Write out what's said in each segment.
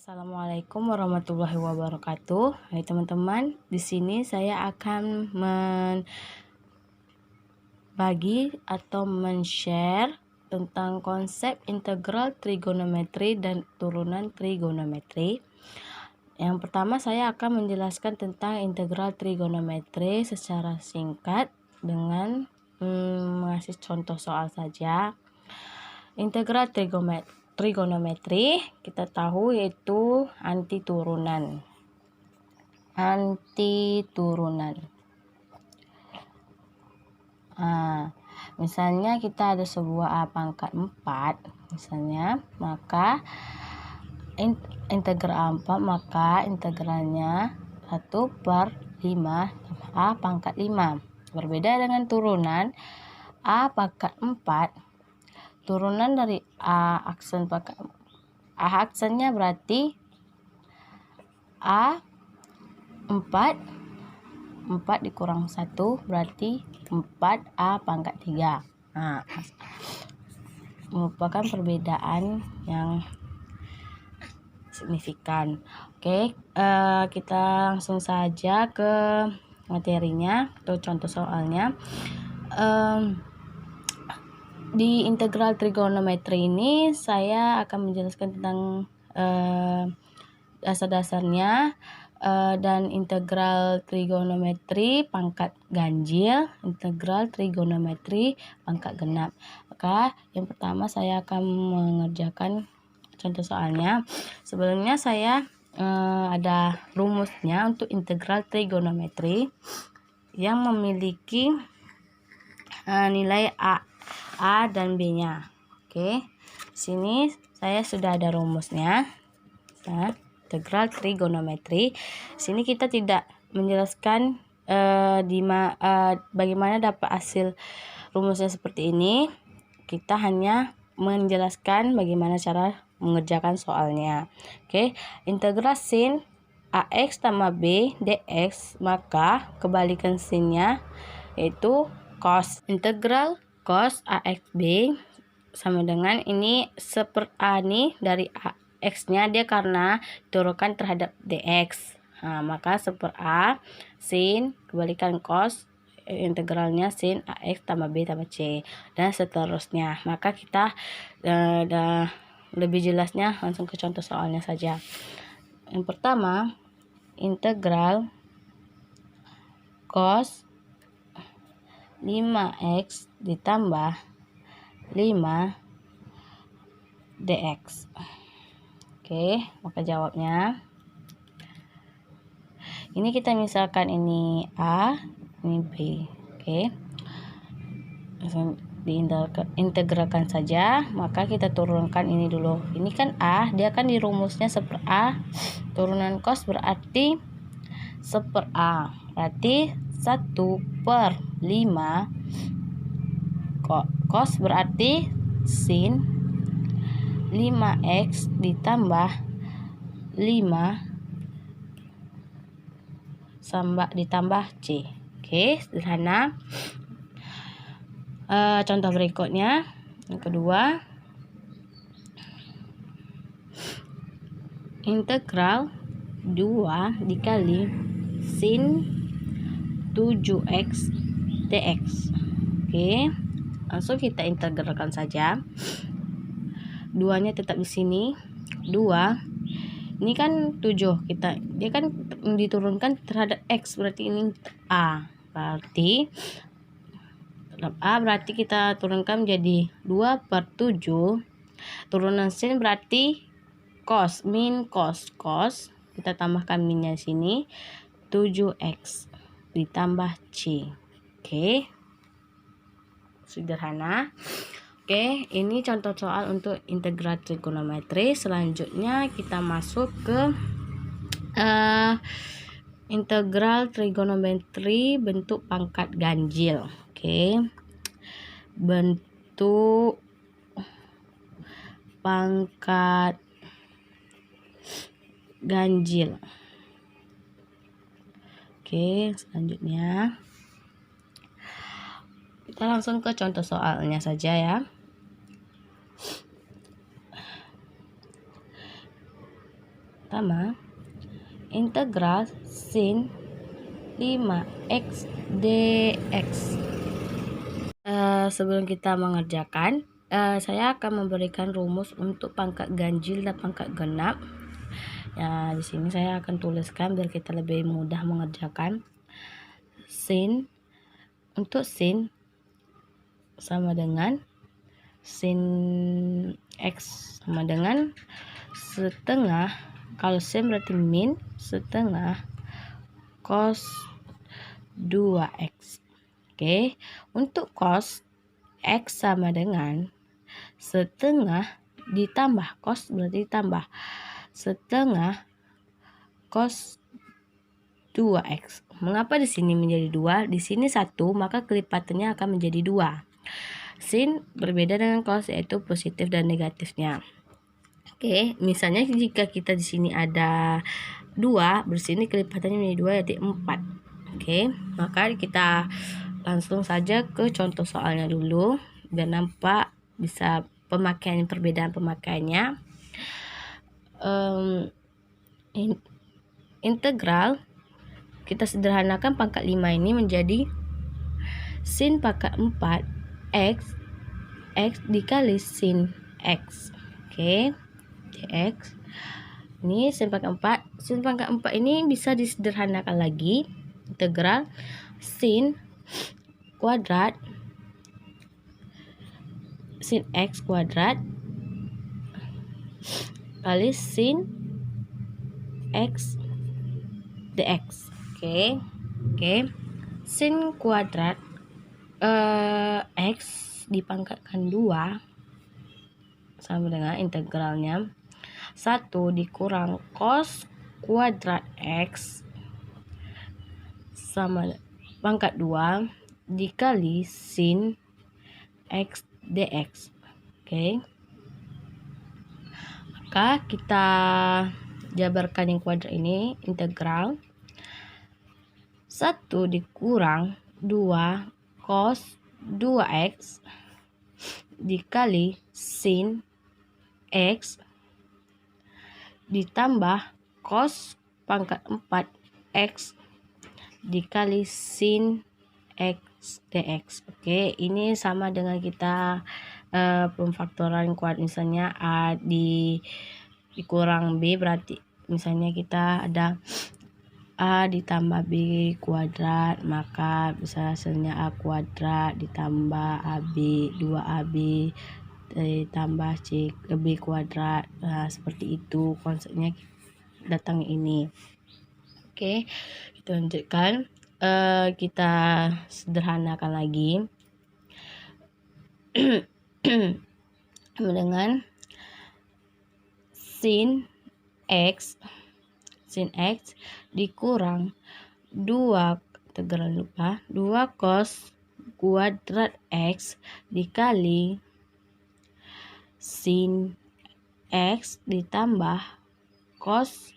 Assalamualaikum warahmatullahi wabarakatuh. Hai teman-teman, di sini saya akan membagi atau men-share tentang konsep integral trigonometri dan turunan trigonometri. Yang pertama saya akan menjelaskan tentang integral trigonometri secara singkat dengan mengasih contoh soal saja. Integral trigonometri kita tahu yaitu anti turunan. Misalnya kita ada sebuah A pangkat 4 misalnya, maka integral A4 maka integralnya 1/5 A pangkat 5. Berbeda dengan turunan A pangkat 4, turunan dari A aksennya berarti A4 dikurang 1 berarti 4A pangkat 3. Merupakan perbedaan yang signifikan. Oke, kita langsung saja ke materinya atau contoh soalnya. Di integral trigonometri ini saya akan menjelaskan tentang dasar-dasarnya dan integral trigonometri pangkat ganjil, integral trigonometri pangkat genap. Maka yang pertama saya akan mengerjakan contoh soalnya. Sebelumnya saya ada rumusnya untuk integral trigonometri yang memiliki nilai A dan B-nya. Oke, sini saya sudah ada rumusnya. Integral trigonometri. Sini kita tidak menjelaskan bagaimana dapat hasil rumusnya seperti ini. Kita hanya menjelaskan bagaimana cara mengerjakan soalnya. Oke, integral sin AX tambah B dx, maka kebalikan sinnya yaitu cos. Integral cos AXB sama dengan ini 1/A nih dari X-nya dia karena turunkan terhadap dx. Maka 1/A sin kebalikan cos integralnya sin AX tambah B tambah C dan seterusnya. Maka kita lebih jelasnya langsung ke contoh soalnya saja. Yang pertama, integral cos 5x ditambah 5 dx. Oke, maka jawabnya ini kita misalkan ini A, ini B. Oke, langsung diintegralkan saja. Maka kita turunkan ini dulu. Ini kan A, dia kan di rumusnya 1/A. Turunan cos berarti 1/A. Berarti 1/5. Cos berarti sin 5x ditambah 5 ditambah C. Oke, sederhana. Contoh berikutnya, yang kedua, integral 2 dikali sin 7x dx. Oke, langsung kita integralkan saja. 2-nya tetap di sini. 2 ini kan 7, dia kan diturunkan terhadap X, berarti ini A. Berarti kita turunkan menjadi 2/7. Turunan sin berarti cos, min cos. Kita tambahkan minnya sini 7x ditambah C. Oke, sederhana. Oke, ini contoh soal untuk integral trigonometri. Selanjutnya kita masuk ke integral trigonometri bentuk pangkat ganjil. Oke, bentuk pangkat ganjil. Oke, selanjutnya kita langsung ke contoh soalnya saja ya. Pertama, integral sin 5x dx. Sebelum kita mengerjakan, saya akan memberikan rumus untuk pangkat ganjil dan pangkat genap. Ya, di sini saya akan tuliskan biar kita lebih mudah mengerjakan. Untuk sin sama dengan sin x sama dengan setengah, kalau sin berarti min setengah cos 2x. Oke, untuk cos x sama dengan setengah ditambah cos berarti ditambah setengah cos 2x. Mengapa di sini menjadi 2? Di sini 1, maka kelipatannya akan menjadi 2. Sin berbeda dengan cos, yaitu positif dan negatifnya. Oke, misalnya jika kita di sini ada 2, bersini kelipatannya menjadi 2 yaitu 4. Oke, maka kita langsung saja ke contoh soalnya dulu biar nampak bisa perbedaan pemakaiannya. Integral kita sederhanakan pangkat 5 ini menjadi sin pangkat 4 x dikali sin x. Oke, dx. Ini sin pangkat 4. Sin pangkat 4 ini bisa disederhanakan lagi. Integral sin kuadrat sin x kuadrat kali sin x dx. Oke. Sin kuadrat x dipangkatkan 2 sama dengan integralnya 1 dikurang cos kuadrat x sama pangkat 2 dikali sin x dx. Oke. Maka kita jabarkan yang kuadrat ini, integral 1 dikurang 2 cos 2x dikali sin x ditambah cos pangkat 4x dikali sin x dx. Oke, ini sama dengan kita pemfaktoran kuadrat. Misalnya A dikurang B, berarti misalnya kita ada A ditambah B kuadrat, maka bisa hasilnya A kuadrat ditambah AB 2AB ditambah C B kuadrat. Nah, seperti itu konsepnya datang ini. Oke, kita lanjutkan. Kita sederhanakan lagi dengan sin x dikurang 2 cos kuadrat x dikali sin x ditambah cos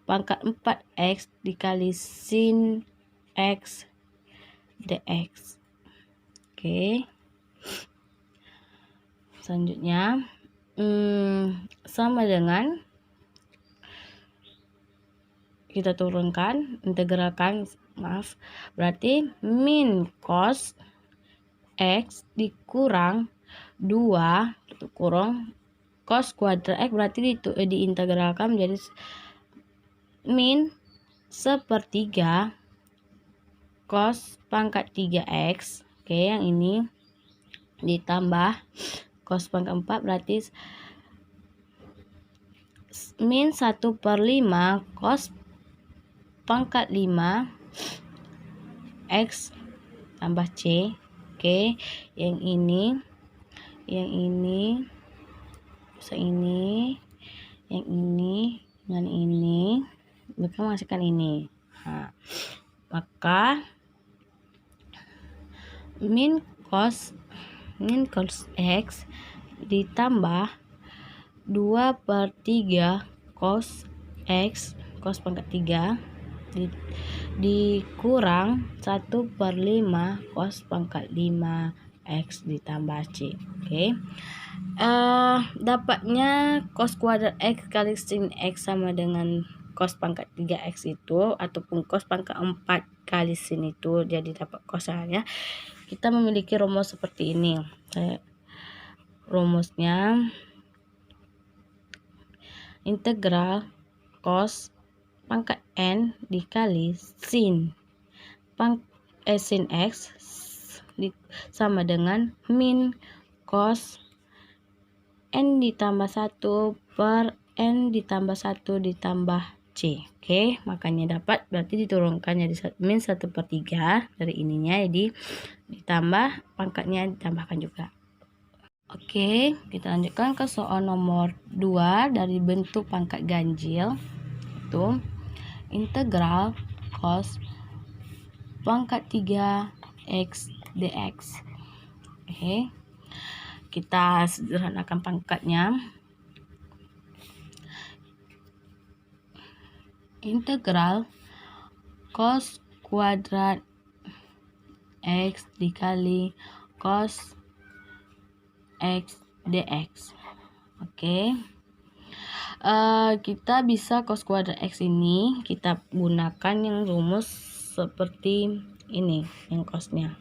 pangkat 4x dikali sin x dx. Oke. Selanjutnya sama dengan kita turunkan, integralkan, berarti min cos x dikurang 2 kurang cos kuadrat x, berarti diintegralkan menjadi min sepertiga cos pangkat 3x. Oke, yang ini ditambah cos pangkat 4, berarti min 1/5 cos pangkat 5 x tambah c. Oke, yang ini bisa ini, yang ini dengan ini, mereka menghasilkan ini. Nah, maka min cos x ditambah 2/3 cos x cos pangkat 3 dikurang 1/5 cos pangkat 5 x ditambah c. Oke. dapatnya cos kuadrat X kali sin X sama dengan cos pangkat 3X itu, ataupun cos pangkat 4 kali sin itu, jadi dapat cosnya. Kita memiliki rumus seperti ini. Rumusnya integral cos pangkat N dikali sin sin X sama dengan min cos N ditambah 1 per N ditambah 1 ditambah C. Oke, makanya dapat, berarti diturunkan jadi min 1/3 dari ininya, jadi ditambah pangkatnya ditambahkan juga. Oke, kita lanjutkan ke soal nomor 2 dari bentuk pangkat ganjil. Itu integral cos pangkat 3X dx. Oke, kita sederhanakan pangkatnya. Integral cos kuadrat X dikali cos X dx. Oke, kita bisa cos kuadrat X ini kita gunakan yang rumus seperti ini, yang cosnya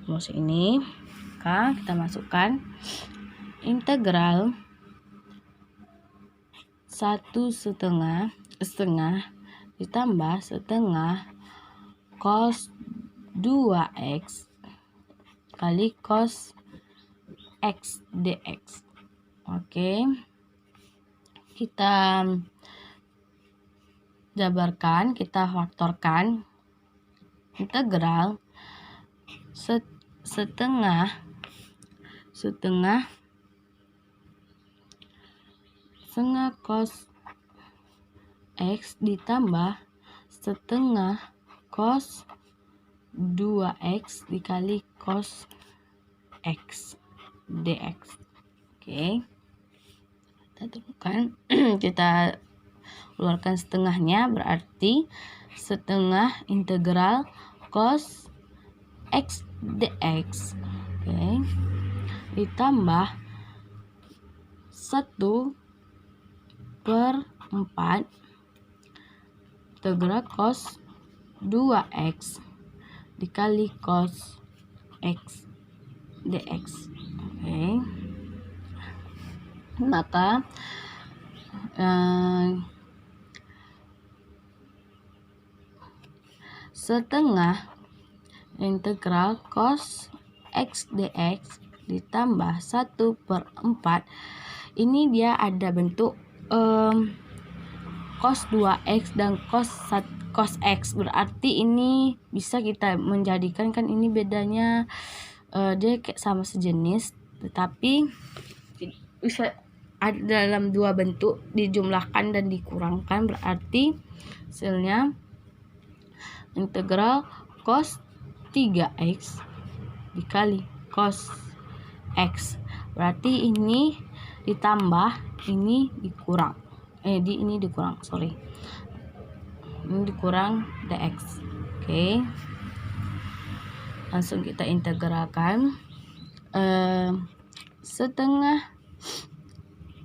rumus ini. Maka kita masukkan integral 1/2 ditambah setengah cos 2X kali cos X dx. Oke, kita jabarkan, kita faktorkan integral setengah cos X ditambah setengah cos 2X dikali cos X dx. Oke, kita tentukan kita keluarkan setengahnya, berarti setengah integral cos X dx. Oke, ditambah 1/4 integral cos 2X dikali cos X dx. Oke, maka setengah integral cos X dx ditambah 1/4, ini dia ada bentuk cos 2X dan cos X, berarti ini bisa kita menjadikan, kan ini bedanya dia kayak sama sejenis, tetapi bisa ada dalam dua bentuk, dijumlahkan dan dikurangkan, berarti hasilnya integral cos 3X dikali cos X, berarti ini ditambah, ini dikurang, ini dikurang dx. Oke, langsung kita integralkan. Setengah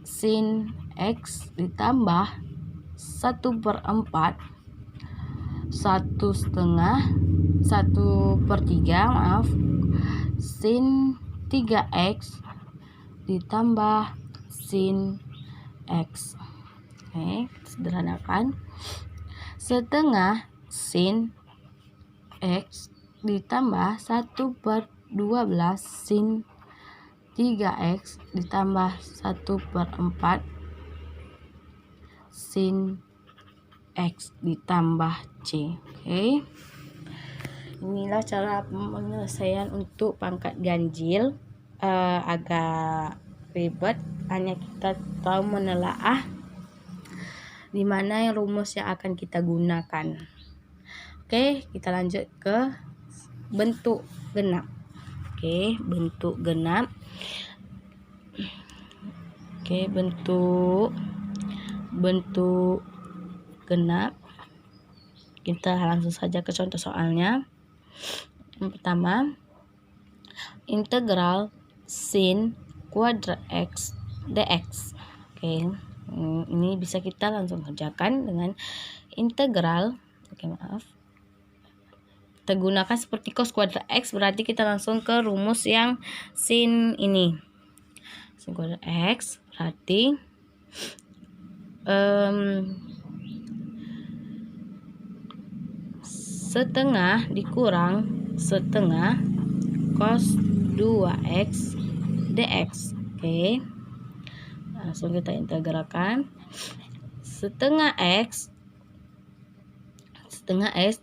sin X ditambah 1/3 sin 3X ditambah sin X. Oke, sederhanakan. Setengah sin X ditambah 1/12 sin 3X ditambah 1/4 sin X ditambah C. Oke, inilah cara penyelesaian untuk pangkat ganjil. Agak ribet, hanya kita tahu menelaah di mana yang rumus yang akan kita gunakan. Oke, kita lanjut ke bentuk genap. Oke, bentuk genap. Oke, bentuk genap. Kita langsung saja ke contoh soalnya. Yang pertama, integral sin kuadrat X dx. Oke, ini bisa kita langsung kerjakan dengan integral. Oke, maaf. Kita gunakan seperti cos kuadrat X, berarti kita langsung ke rumus yang sin ini. Sin kuadrat X berarti setengah dikurang setengah cos 2x dx. Oke, langsung kita integralkan. Setengah x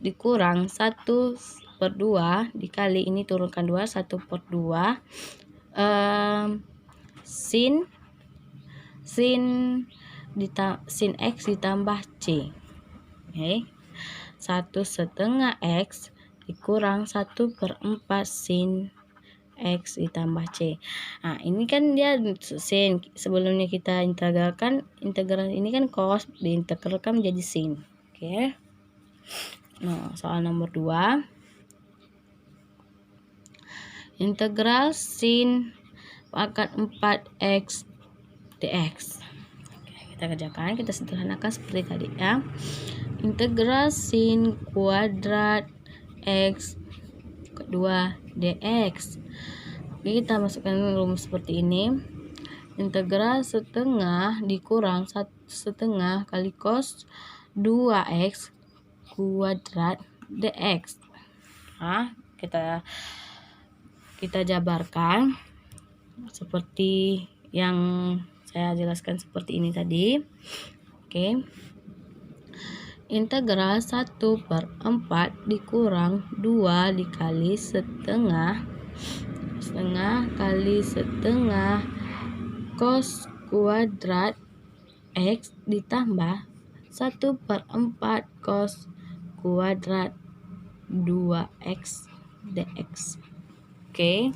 dikurang 1/2 dikali ini turunkan 2, 1/2 sin x ditambah c. Oke, 1/2 x dikurang 1/4 sin x ditambah c. Nah, ini kan dia sin. Sebelumnya kita integralkan, integral ini kan cos, diintegralkan menjadi sin. Oke. Nah, soal nomor 2. Integral sin pangkat 4x dx. Oke, kita kerjakan, kita sederhanakan seperti tadi ya. Integral sin kuadrat x kedua dx. Oke, kita masukkan rumus seperti ini. Integral setengah dikurang setengah kali cos 2x kuadrat dx. Nah, kita jabarkan seperti yang saya jelaskan seperti ini tadi. Oke. Integral 1/4 dikurang 2 dikali setengah kali setengah cos kuadrat x ditambah 1/4 cos kuadrat 2x dx. Oke,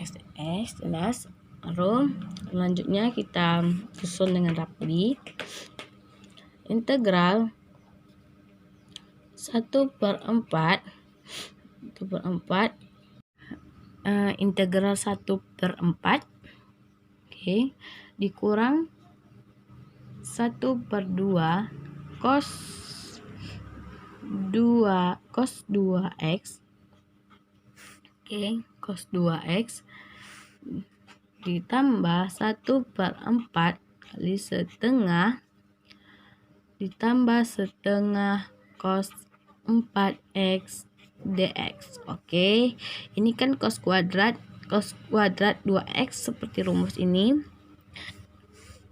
x dx jelas. Lalu selanjutnya kita susun dengan rapi. Integral 1/4 integral 1/4 oke, dikurang 1/2 cos 2x. Oke, cos 2x ditambah 1/4 kali setengah ditambah setengah cos 4x dx. Oke, ini kan cos kuadrat 2x seperti rumus ini.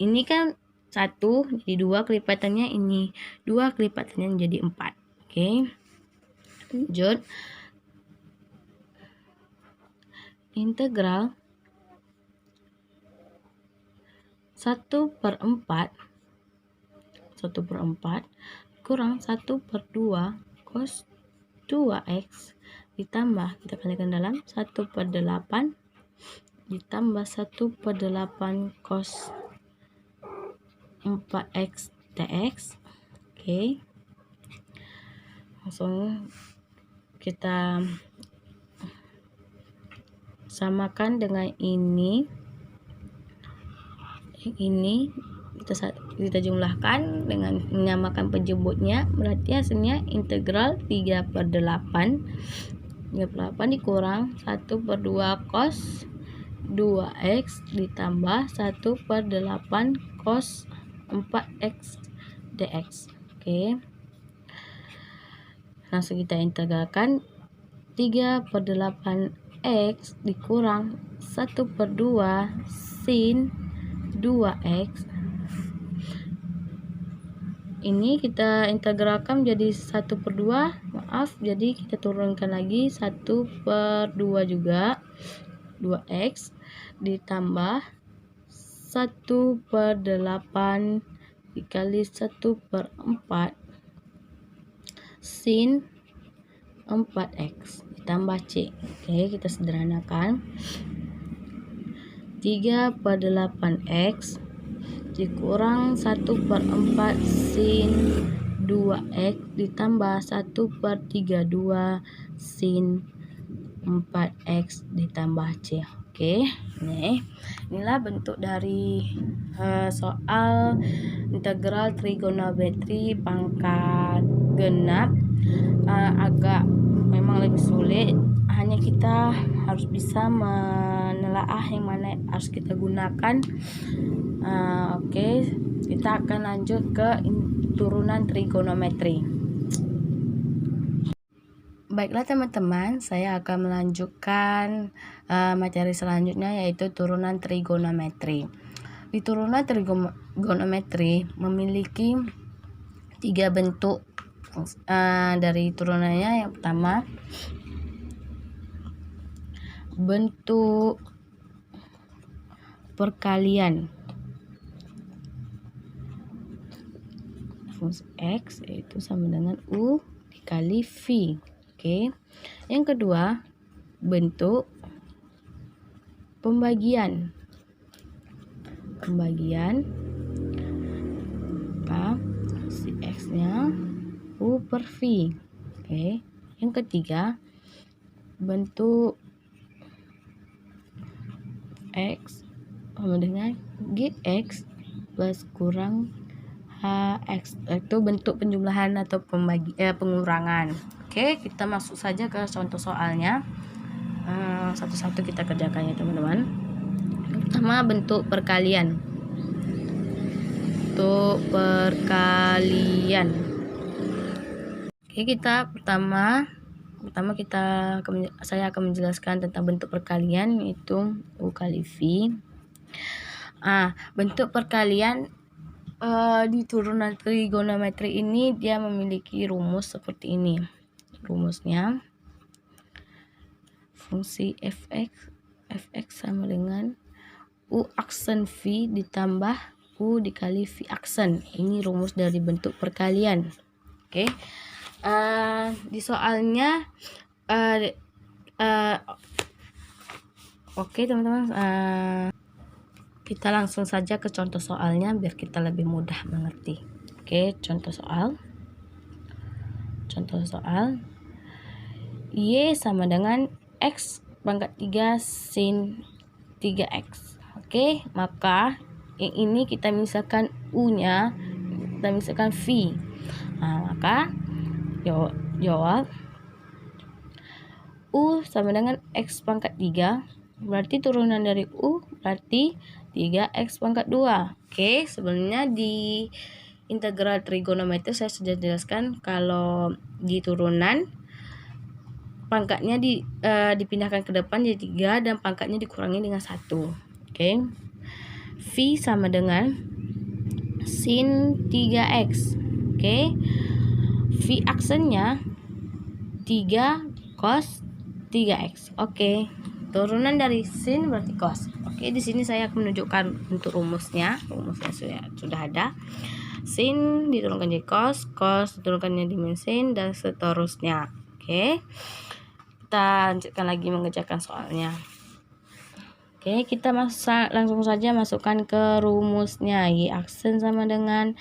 Ini kan 1 jadi 2 kelipatannya, ini 2 kelipatannya menjadi 4. Oke, lanjut. Integral 1/4 kurang 1/2 cos 2x ditambah, kita kalikan dalam 1/8 ditambah 1/8 cos 4x dx. Oke, langsung kita samakan dengan ini. Ini kita jumlahkan dengan menyamakan penjemputnya, berarti hasilnya integral 3/8 dikurang 1/2 cos 2x ditambah 1/8 cos 4x dx. Oke, langsung kita integralkan. 3/8x dikurang 1/2 sin 2x. Ini kita integralkan menjadi 1/2, maaf, jadi kita turunkan lagi 1/2 juga, 2x ditambah 1/8 dikali 1/4 sin 4x ditambah c. Oke, kita sederhanakan. 3/8x dikurang 1/4 sin 2x ditambah 1/32 sin 4x ditambah c. Oke, inilah bentuk dari soal integral trigonometri pangkat genap. Agak memang lebih sulit, hanya kita harus bisa menelaah yang mana harus kita gunakan. Oke, kita akan lanjut ke turunan trigonometri. Baiklah teman-teman, saya akan melanjutkan materi selanjutnya, yaitu turunan trigonometri. Di turunan trigonometri memiliki 3 bentuk dari turunannya. Yang pertama, bentuk perkalian fungsi X, yaitu sama dengan U dikali V. Oke. Yang kedua, bentuk pembagian si X-nya U per V. Oke. Yang ketiga, bentuk X sama dengan GX plus kurang HX, itu bentuk penjumlahan atau pengurangan. Oke, kita masuk saja ke contoh soalnya. Satu-satu kita kerjakan ya teman-teman. Pertama, bentuk perkalian. Oke, kita pertama saya akan menjelaskan tentang bentuk perkalian, yaitu U kali V. Bentuk perkalian di turunan trigonometri ini dia memiliki rumus seperti ini. Rumusnya fungsi fx sama dengan U aksen V ditambah U dikali V aksen. Ini rumus dari bentuk perkalian. Oke. Di soalnya oke teman-teman, kita langsung saja ke contoh soalnya biar kita lebih mudah mengerti. Oke, contoh soal Y sama dengan X pangkat 3 sin 3X. Oke, maka yang ini kita misalkan U-nya, kita misalkan V. Maka jawab U sama dengan X pangkat 3, berarti turunan dari U berarti 3X pangkat 2. Oke, sebenarnya di integral trigonometri saya sudah jelaskan kalau di turunan pangkatnya dipindahkan ke depan jadi 3 dan pangkatnya dikurangi dengan 1. Oke. V sama dengan sin 3X. Oke. V aksennya 3 cos 3X. Oke. Turunan dari sin berarti cos. Oke, di sini saya akan menunjukkan untuk rumusnya. Rumusnya sudah ada. Sin diturunkan jadi cos diturunkan jadi sin, dan seterusnya. Oke. Kita lanjutkan lagi mengerjakan soalnya. Oke, kita langsung saja masukkan ke rumusnya. Y aksen sama dengan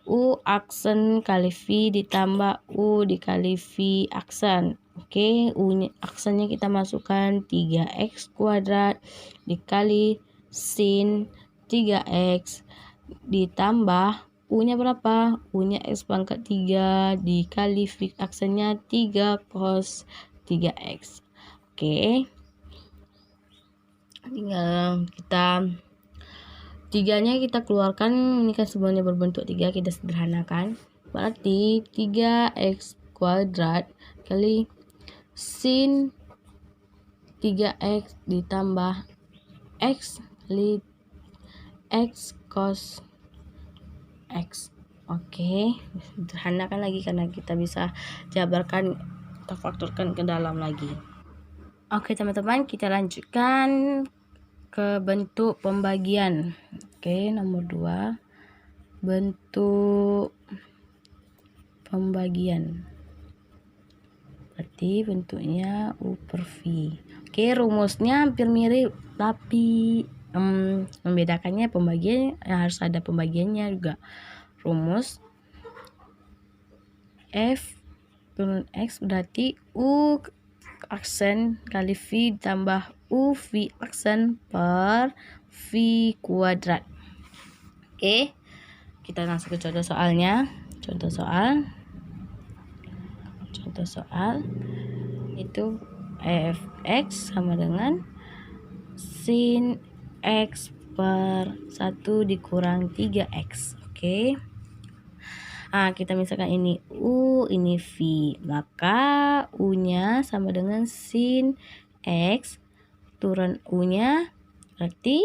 U aksen kali V ditambah U dikali V aksen. Oke, U aksennya kita masukkan 3X kuadrat dikali sin 3X ditambah U-nya berapa? U-nya X pangkat 3 dikali V aksennya 3 cos 3X. Oke. Tinggal kita 3-nya kita keluarkan, ini kan sebelumnya berbentuk 3, kita sederhanakan. Berarti 3X kuadrat kali sin 3X ditambah X kali X cos X. Oke, sederhanakan lagi karena kita bisa jabarkan atau faktorkan ke dalam lagi. Oke teman-teman, kita lanjutkan ke bentuk pembagian. Oke, nomor 2, bentuk pembagian. Berarti bentuknya U per V. Oke, rumusnya hampir mirip, tapi membedakannya pembagian harus ada pembagiannya juga. Rumus F turun X berarti U aksen kali V tambah U V aksen per V kuadrat. Oke, kita langsung ke contoh soalnya. Contoh soal itu fx sama dengan sin x per 1 dikurang 3x. Oke. Nah, kita misalkan ini U, ini V. Maka U-nya sama dengan sin X. Turun U-nya berarti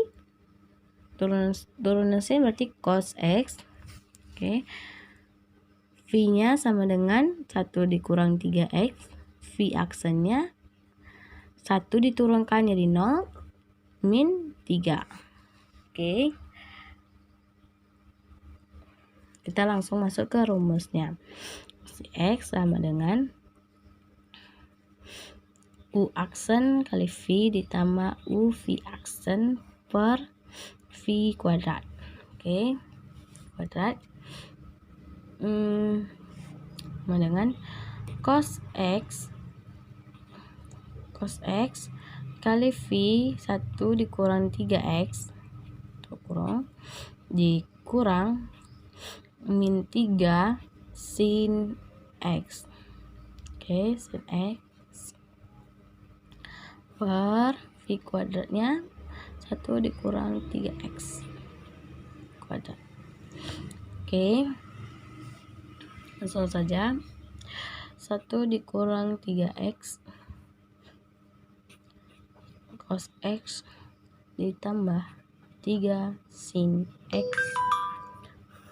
turunan sin berarti cos X. Oke. V-nya sama dengan 1 dikurang 3X. V aksennya 1 diturunkan jadi 0 min 3. Oke. Kita langsung masuk ke rumusnya. X sama dengan U aksen kali V ditambah U V aksen per V kuadrat. Oke, kuadrat. Sama dengan cos X kali V 1 dikurang 3X dikurang min 3 sin X. Oke, sin X per V kuadratnya 1 dikurang 3X kuadrat. Oke, langsung saja 1 dikurang 3X cos X ditambah 3 sin X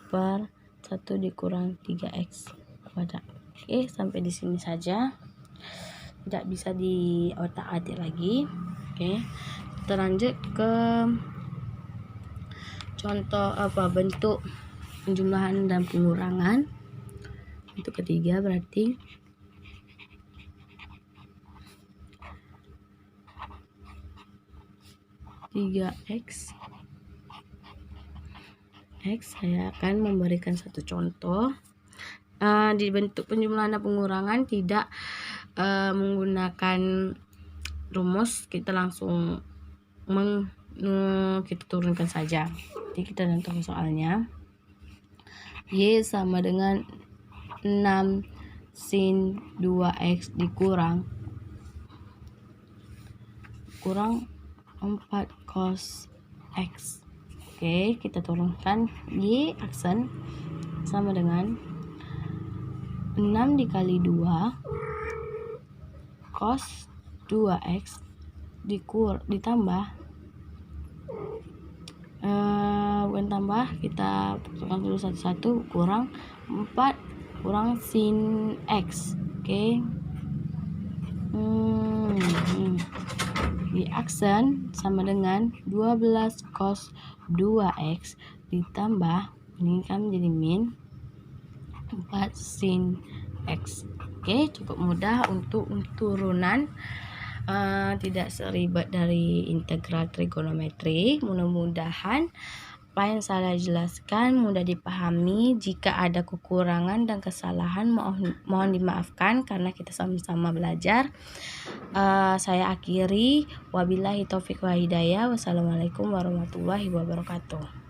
per 1 dikurang 3X kuadrat. Oke, sampai di sini saja. Tidak bisa di otak-atik lagi. Oke, kita lanjut ke contoh bentuk penjumlahan dan pengurangan. Untuk ketiga berarti X. Saya akan memberikan satu contoh. Di bentuk penjumlahan dan pengurangan tidak menggunakan rumus, kita langsung kita turunkan saja. Jadi kita contoh soalnya. Y sama dengan 6 sin 2x dikurang 4 cos x. Oke, kita turunkan Y aksen sama dengan 6 dikali 2 cos 2x ditambah bukan tambah, kita tentukan dulu satu-satu, kurang 4 kurang sin x. Oke. Di aksen sama dengan 12 cos 2x ditambah, ini kan menjadi min 4 sin x. Oke, cukup mudah untuk turunan, tidak seribet dari integral trigonometri. Mudah-mudahan apa yang saya jelaskan mudah dipahami. Jika ada kekurangan dan kesalahan mohon dimaafkan karena kita sama-sama belajar. Saya akhiri, wabillahi taufiq wa hidayah. Wassalamualaikum warahmatullahi wabarakatuh.